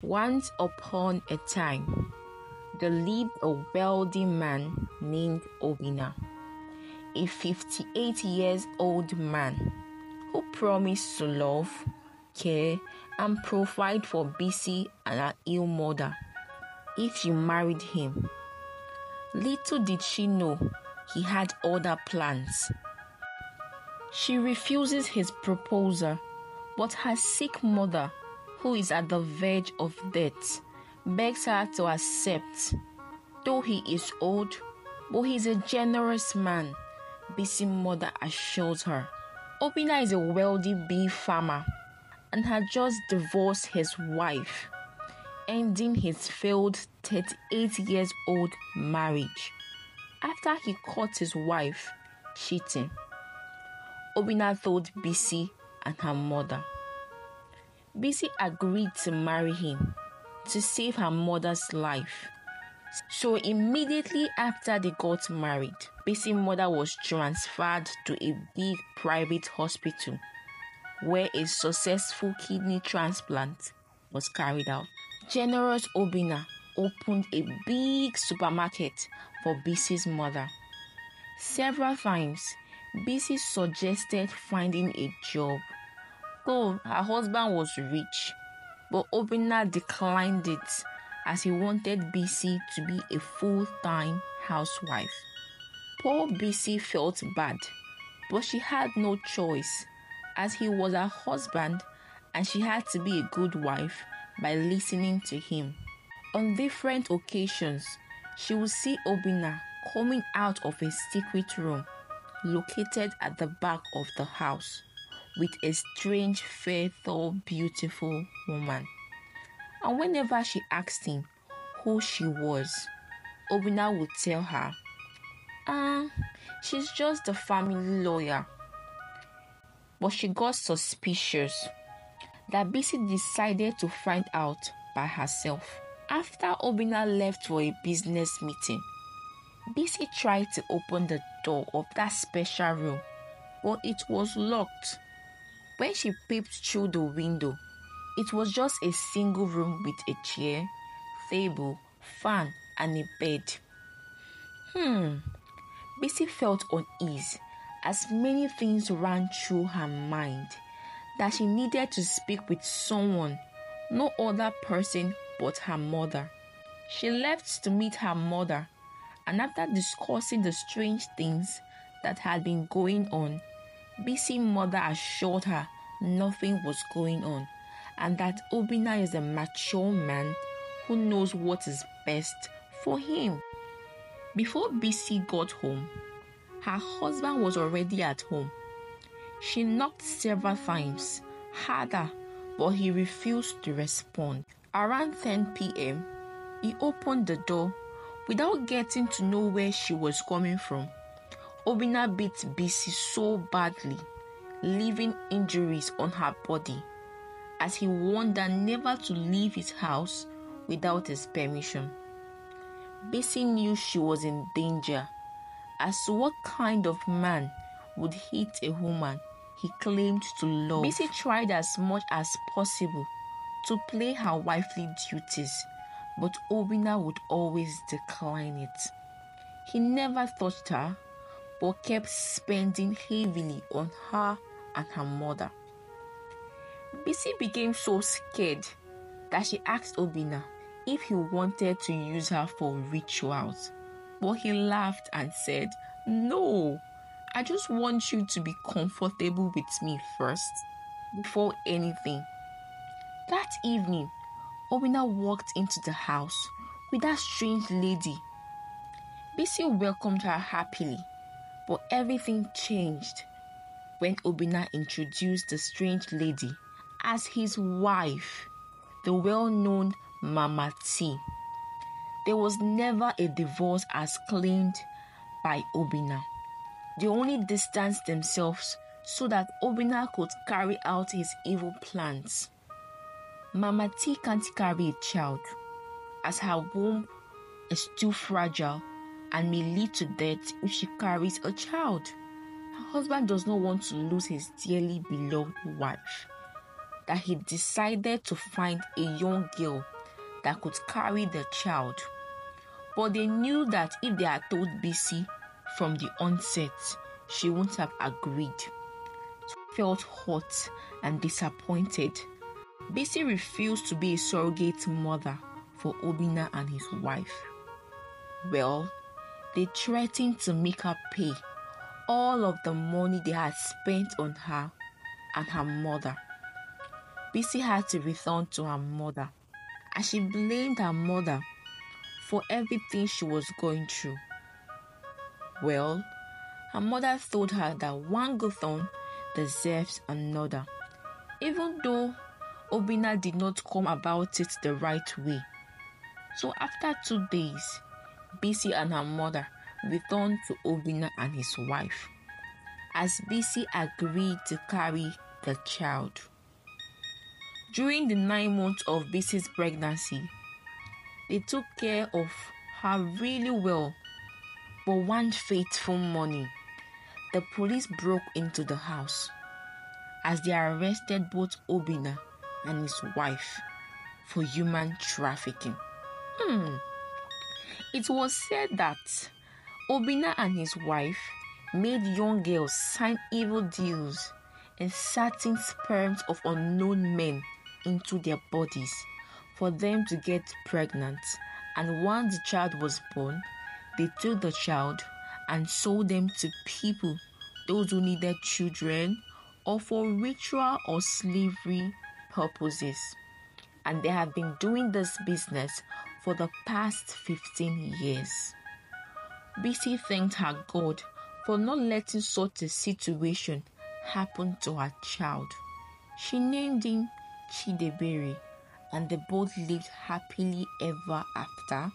Once upon a time, there lived a wealthy man named Obinna, a 58 years old man who promised to love, care, and provide for Bisi and her ill mother if she married him. Little did she know he had other plans. She refuses his proposal, but her sick mother, who is at the verge of death, begs her to accept. Though he is old, but he is a generous man, Bisi's mother assures her. Obinna is a wealthy bee farmer and had just divorced his wife, ending his failed 38 years old marriage after he caught his wife cheating. Obinna told Bisi and her mother. Bisi agreed to marry him to save her mother's life. So immediately after they got married, Bisi's mother was transferred to a big private hospital where a successful kidney transplant was carried out. Generous Obinna opened a big supermarket for Bisi's mother. Several times, Bisi suggested finding a job, though her husband was rich, but Obinna declined it as he wanted Bisi to be a full-time housewife. Poor Bisi felt bad, but she had no choice as he was her husband and she had to be a good wife by listening to him. On different occasions, she would see Obinna coming out of a secret room located at the back of the house with a strange, fair, tall, beautiful woman. And whenever she asked him who she was, Obinna would tell her, she's just a family lawyer. But she got suspicious that Bisi decided to find out by herself. After Obinna left for a business meeting, Bisi tried to open the door of that special room, but it was locked. When she peeped through the window, it was just a single room with a chair, table, fan, and a bed. Bisi felt uneasy as many things ran through her mind that she needed to speak with someone, no other person but her mother. She left to meet her mother, and after discussing the strange things that had been going on, Bisi's mother assured her nothing was going on and that Obinna is a mature man who knows what is best for him. Before Bisi got home, her husband was already at home. She knocked several times, harder, but he refused to respond. Around 10 p.m., he opened the door without getting to know where she was coming from. Obinna beat Bisi so badly, leaving injuries on her body, as he warned her never to leave his house without his permission. Bisi knew she was in danger as to what kind of man would hit a woman he claimed to love. Bisi tried as much as possible to play her wifely duties, but Obinna would always decline it. He never touched her, but kept spending heavily on her and her mother. Bisi became so scared that she asked Obinna if he wanted to use her for rituals, but he laughed and said, "No, I just want you to be comfortable with me first, before anything." That evening, Obinna walked into the house with that strange lady. Bisi welcomed her happily, but everything changed when Obinna introduced the strange lady as his wife, the well-known Mama T. There was never a divorce as claimed by Obinna. They only distanced themselves so that Obinna could carry out his evil plans. Mama T can't carry a child as her womb is too fragile and may lead to death if she carries a child. Her husband does not want to lose his dearly beloved wife. that he decided to find a young girl that could carry the child. But they knew that if they had told Bisi from the onset, she wouldn't have agreed. She felt hurt and disappointed. Bisi refused to be a surrogate mother for Obinna and his wife. Well, they threatened to make her pay all of the money they had spent on her and her mother. Bisi had to return to her mother, and she blamed her mother for everything she was going through. Well, her mother told her that one good thing deserves another, even though Obinna did not come about it the right way. So after 2 days, Bisi and her mother returned to Obinna and his wife, as Bisi agreed to carry the child. During the 9 months of Bisi's pregnancy, they took care of her really well. But one fateful morning, the police broke into the house as they arrested both Obinna and his wife for human trafficking. It was said that Obinna and his wife made young girls sign evil deals, inserting sperms of unknown men into their bodies for them to get pregnant, and once the child was born, they took the child and sold them to people, those who needed children, or for ritual or slavery purposes. And they have been doing this business for the past 15 years. Bisi thanked her God for not letting such a situation happen to her child. She named him Chidebere, and they both lived happily ever after.